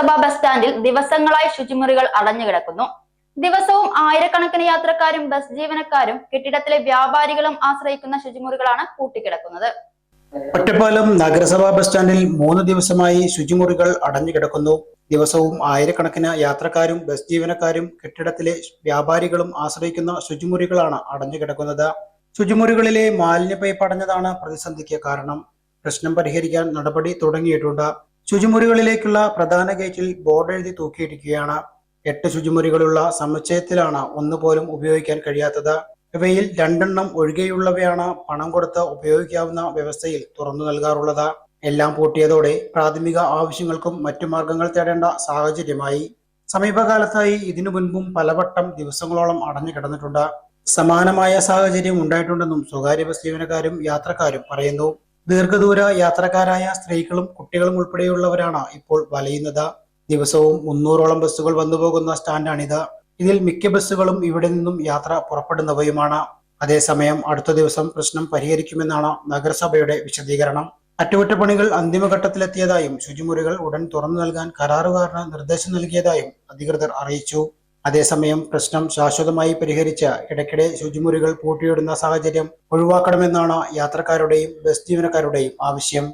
നഗരസഭാ ബസ് സ്റ്റാൻഡിൽ ദിവസങ്ങളായി ശുചിമുറികൾ അടഞ്ഞുകിടക്കുന്നു. ദിവസവും ആയിരക്കണക്കിന് യാത്രക്കാരും ബസ് ജീവനക്കാരും കെട്ടിടത്തിലെ വ്യാപാരികളും ആശ്രയിക്കുന്ന ശുചിമുറികളാണ് പൂട്ടിക്കിടക്കുന്നത്. ഒറ്റപ്പാലം നഗരസഭാ ബസ് സ്റ്റാൻഡിൽ 3 ദിവസമായി ശുചിമുറികൾ അടഞ്ഞുകിടക്കുന്നു. ദിവസവും ആയിരക്കണക്കിന് യാത്രക്കാരും ബസ് ജീവനക്കാരും കെട്ടിടത്തിലെ വ്യാപാരികളും ആശ്രയിക്കുന്ന ശുചിമുറികളാണ് അടഞ്ഞുകിടക്കുന്നത്. ശുചിമുറികളിലെ മാലിന്യ പൈപ്പ് അടഞ്ഞതാണ് പ്രതിസന്ധിക്ക് കാരണം. പ്രശ്നം പരിഹരിക്കാൻ നടപടി തുടങ്ങിയിട്ടുണ്ട്. ശുചിമുറികളിലേക്കുള്ള പ്രധാന ഗേറ്റിൽ ബോർഡ് എഴുതി തൂക്കിയിരിക്കുകയാണ്. 8 ശുചിമുറികളുള്ള സമുച്ചയത്തിലാണ് ഒന്നുപോലും ഉപയോഗിക്കാൻ കഴിയാത്തത്. ഇവയിൽ 2 എണ്ണം ഒഴികെയുള്ളവയാണ് പണം കൊടുത്ത് ഉപയോഗിക്കാവുന്ന വ്യവസ്ഥയിൽ തുറന്നു നൽകാറുള്ളത്. എല്ലാം പൂട്ടിയതോടെ പ്രാഥമിക ആവശ്യങ്ങൾക്കും മറ്റു മാർഗങ്ങൾ തേടേണ്ട സാഹചര്യമായി. സമീപകാലത്തായി ഇതിനു മുൻപും പലവട്ടം ദിവസങ്ങളോളം അടഞ്ഞു കിടന്നിട്ടുണ്ട്. സമാനമായ സാഹചര്യം ഉണ്ടായിട്ടുണ്ടെന്നും സ്വകാര്യ ബസ് ജീവനക്കാരും യാത്രക്കാരും പറയുന്നു. ദീർഘദൂര യാത്രക്കാരായ സ്ത്രീകളും കുട്ടികളും ഉൾപ്പെടെയുള്ളവരാണ് ഇപ്പോൾ വലയുന്നത്. ദിവസവും 300ഓളം ബസ്സുകൾ വന്നുപോകുന്ന സ്റ്റാൻഡാണിത്. ഇതിൽ മിക്ക ബസ്സുകളും ഇവിടെ നിന്നും യാത്ര പുറപ്പെടുന്നവയുമാണ്. അതേസമയം അടുത്ത ദിവസം പ്രശ്നം പരിഹരിക്കുമെന്നാണ് നഗരസഭയുടെ വിശദീകരണം. അറ്റകുറ്റപ്പണികൾ അന്തിമഘട്ടത്തിലെത്തിയതായും ശുചിമുറികൾ ഉടൻ തുറന്നു നൽകാൻ കരാറുകാരന് നിർദ്ദേശം നൽകിയതായും അധികൃതർ അറിയിച്ചു. അതേസമയം പ്രശ്നം ശാശ്വതമായി പരിഹരിച്ച് ഇടയ്ക്കിടെ ശുചിമുറികൾ പൂട്ടിയിടുന്ന സാഹചര്യം ഒഴിവാക്കണമെന്നാണ് യാത്രക്കാരുടെയും ബസ് ജീവനക്കാരുടെയും ആവശ്യം.